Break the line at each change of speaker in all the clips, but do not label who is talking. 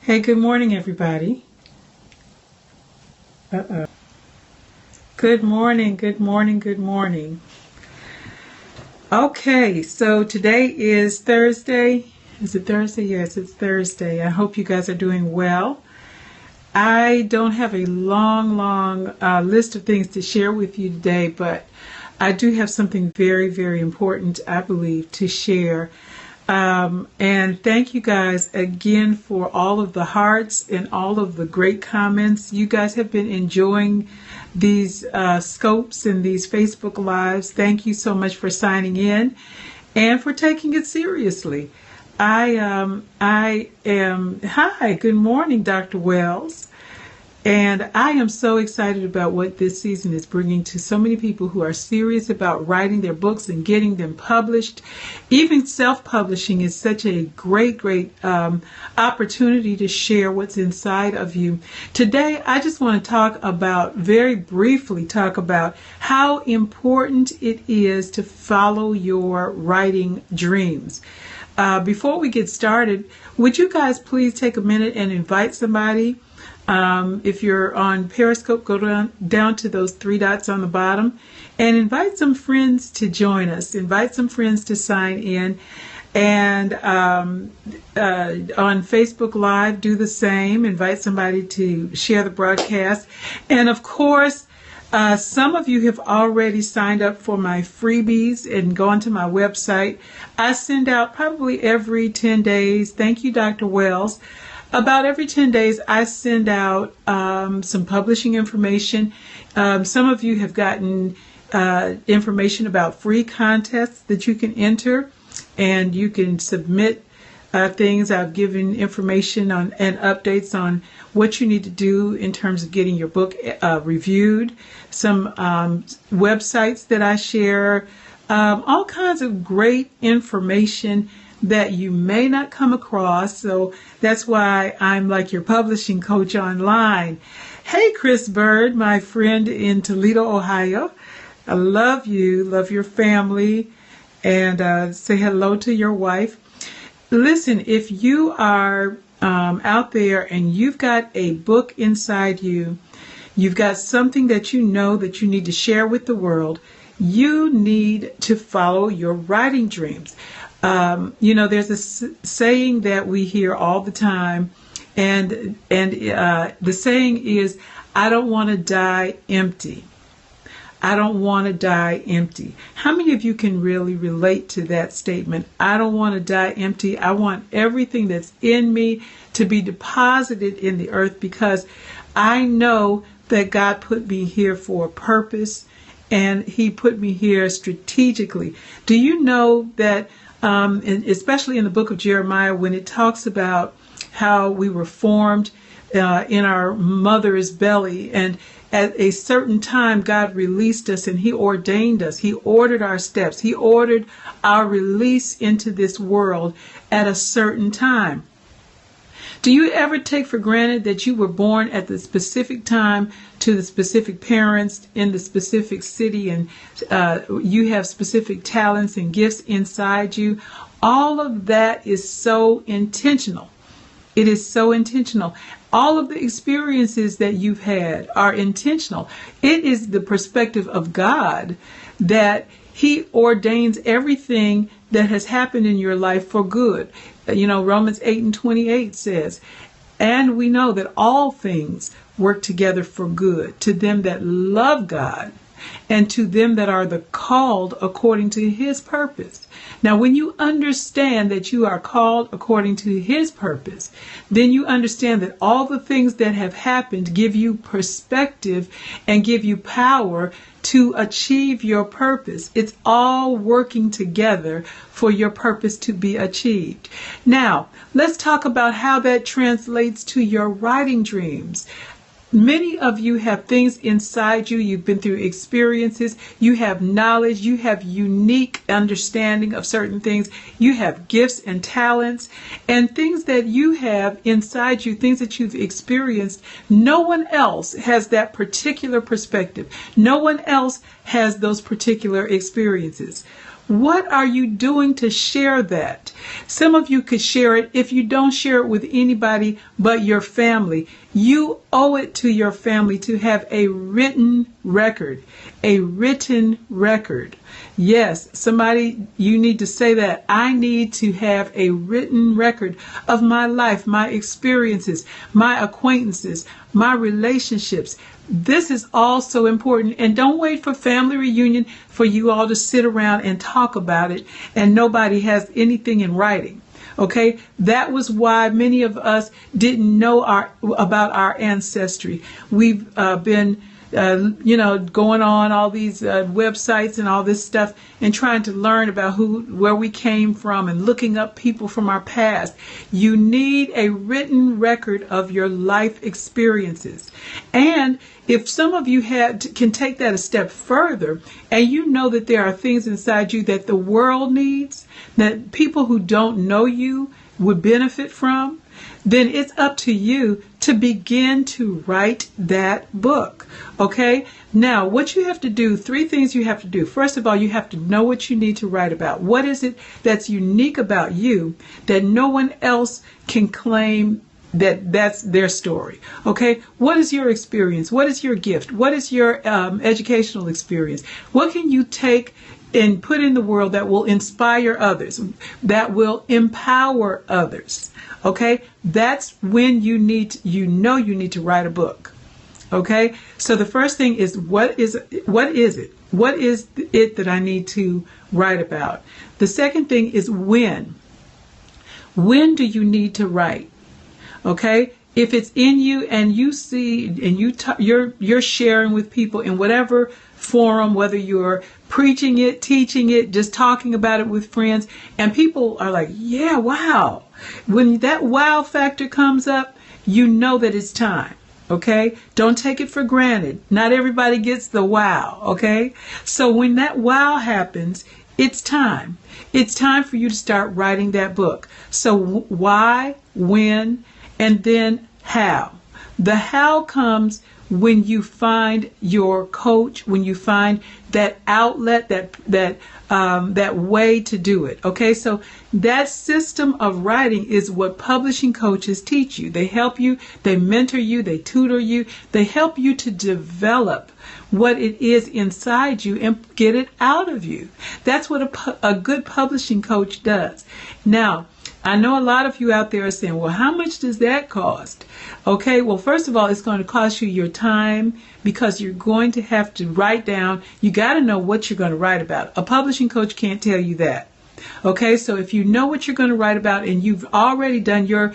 Hey, good morning, everybody. Uh-oh. Good morning, good morning, good morning. Okay, so today is Thursday. Is it Thursday? Yes, it's Thursday. I hope you guys are doing well. I don't have a long list of things to share with you today, but I do have something very important, I believe, to share. And thank you guys again for all of the hearts and all of the great comments. You guys have been enjoying these scopes and these Facebook Lives. Thank you so much for signing in and for taking it seriously. I am, hi, good morning, Dr. Wells. And I am so excited about what this season is bringing to so many people who are serious about writing their books and getting them published. Even self-publishing is such a great opportunity to share what's inside of you. Today, I just want to very briefly talk about how important it is to follow your writing dreams. Before we get started, would you guys please take a minute and invite somebody? If you're on Periscope, go down to those three dots on the bottom and invite some friends to join us. Invite some friends to sign in. And on Facebook Live, do the same. Invite somebody to share the broadcast. And of course, some of you have already signed up for my freebies and gone to my website. I send out probably every 10 days. Thank you, Dr. Wells. About every 10 days, I send out some publishing information. Some of you have gotten information about free contests that you can enter, and you can submit things. I've given information on and updates on what you need to do in terms of getting your book reviewed, some websites that I share, all kinds of great information that you may not come across. So that's why I'm like your publishing coach online. Hey, Chris Bird, my friend in Toledo, Ohio. I love you, love your family, and say hello to your wife. Listen, if you are out there and you've got a book inside you, you've got something that you know that you need to share with the world, you need to follow your writing dreams. There's a saying that we hear all the time, and the saying is, I don't want to die empty. I don't want to die empty. How many of you can really relate to that statement? I don't want to die empty. I want everything that's in me to be deposited in the earth, because I know that God put me here for a purpose, and He put me here strategically. Do you know that and especially in the book of Jeremiah, when it talks about how we were formed in our mother's belly, and at a certain time God released us and He ordained us. He ordered our steps. He ordered our release into this world at a certain time. Do you ever take for granted that you were born at the specific time to the specific parents in the specific city, and you have specific talents and gifts inside you? All of that is so intentional. It is so intentional. All of the experiences that you've had are intentional. It is the perspective of God that He ordains everything that has happened in your life for good. Romans 8:28 says, and we know that all things work together for good to them that love God and to them that are the called according to His purpose. Now, when you understand that you are called according to His purpose, then you understand that all the things that have happened give you perspective and give you power to achieve your purpose. It's all working together for your purpose to be achieved. Now, let's talk about how that translates to your writing dreams. Many of you have things inside you. You've been through experiences. You have knowledge. You have unique understanding of certain things. You have gifts and talents and things that you have inside you, things that you've experienced. No one else has that particular perspective. No one else has those particular experiences. What are you doing to share that? Some of you could share it. If you don't share it with anybody but your family, you owe it to your family to have a written record. A written record. Yes, somebody, you need to say that. I need to have a written record of my life, my experiences, my acquaintances, my relationships. This is all so important. And don't wait for family reunion for you all to sit around and talk about it and nobody has anything in writing. Okay, that was why many of us didn't know about our ancestry. We've been going on all these websites and all this stuff and trying to learn about where we came from and looking up people from our past. You need a written record of your life experiences. And if some of you can take that a step further, and you know that there are things inside you that the world needs, that people who don't know you would benefit from, then it's up to you to begin to write that book. Okay? Now, what you have to do, 3 things you have to do. First of all, you have to know what you need to write about. What is it that's unique about you that no one else can claim that's their story? Okay? What is your experience? What is your gift? What is your educational experience? What can you take and put in the world that will inspire others, that will empower others? Okay, that's when you need to write a book. Okay, so the first thing is what is it? What is it that I need to write about? The second thing is when. When do you need to write? Okay, if it's in you and you see and you're sharing with people in whatever forum, whether you're preaching it, teaching it, just talking about it with friends, and people are like, yeah, wow. When that wow factor comes up, you know that it's time. Okay? Don't take it for granted. Not everybody gets the wow. Okay? So when that wow happens, it's time. It's time for you to start writing that book. So why, when, and then how. The how comes when you find your coach, when you find that outlet, that way to do it. Okay, so that system of writing is what publishing coaches teach you. They help you, they mentor you, they tutor you, they help you to develop what it is inside you and get it out of you. That's what a good publishing coach does. Now, I know a lot of you out there are saying, well, how much does that cost? Okay, well, first of all, it's going to cost you your time because you're going to have to write down. You got to know what you're going to write about. A publishing coach can't tell you that. Okay, so if you know what you're going to write about and you've already done your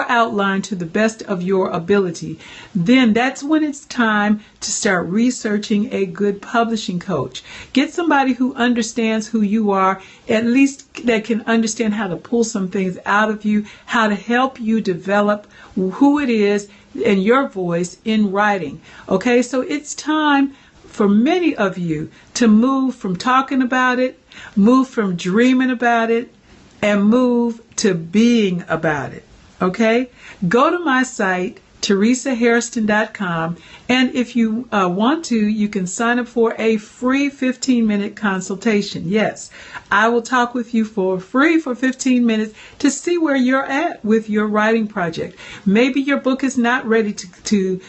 outline to the best of your ability, then that's when it's time to start researching a good publishing coach. Get somebody who understands who you are, at least that can understand how to pull some things out of you, how to help you develop who it is and your voice in writing. Okay, so it's time for many of you to move from talking about it, move from dreaming about it, and move to being about it. Okay? Go to my site, TeresaHairston.com, and if you want to, you can sign up for a free 15-minute consultation. Yes, I will talk with you for free for 15 minutes to see where you're at with your writing project. Maybe your book is not ready to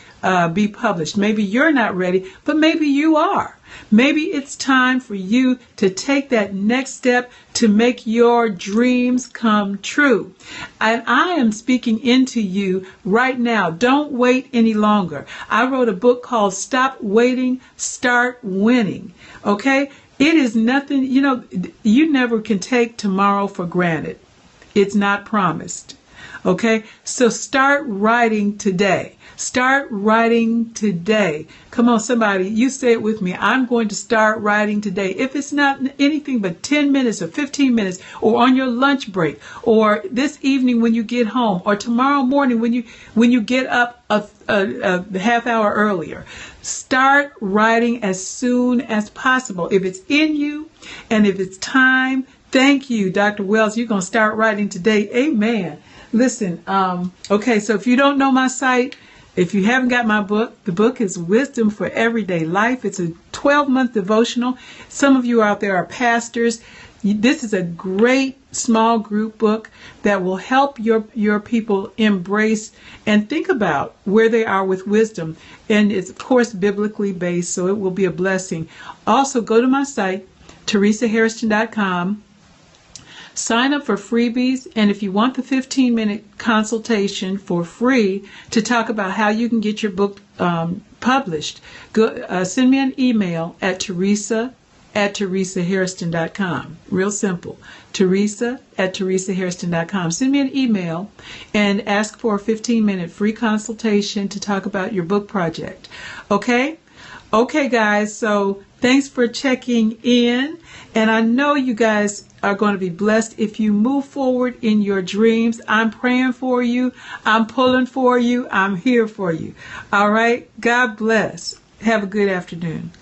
be published. Maybe you're not ready, but maybe you are. Maybe it's time for you to take that next step to make your dreams come true. And I am speaking into you right now. Don't wait any longer. I wrote a book called Stop Waiting, Start Winning. Okay? It is nothing, you never can take tomorrow for granted. It's not promised. Okay? So start writing today. Start writing today. Come on, somebody, you say it with me. I'm going to start writing today. If it's not anything but 10 minutes or 15 minutes, or on your lunch break, or this evening when you get home, or tomorrow morning when you get up a half hour earlier. Start writing as soon as possible. If it's in you and if it's time, thank you, Dr. Wells. You're going to start writing today. Amen. Listen, okay, so if you don't know my site, If you haven't got my book, the book is Wisdom for Everyday Life. It's a 12-month devotional. Some of you out there are pastors. This is a great small group book that will help your people embrace and think about where they are with wisdom. And it's, of course, biblically based, so it will be a blessing. Also, go to my site, TeresaHairston.com. Sign up for freebies, and if you want the 15-minute consultation for free to talk about how you can get your book published, send me an email at Teresa@TeresaHairston.com. Real simple. Teresa@TeresaHairston.com. Send me an email and ask for a 15-minute free consultation to talk about your book project. Okay? Okay, guys, so thanks for checking in. And I know you guys are going to be blessed if you move forward in your dreams. I'm praying for you. I'm pulling for you. I'm here for you. All right? God bless. Have a good afternoon.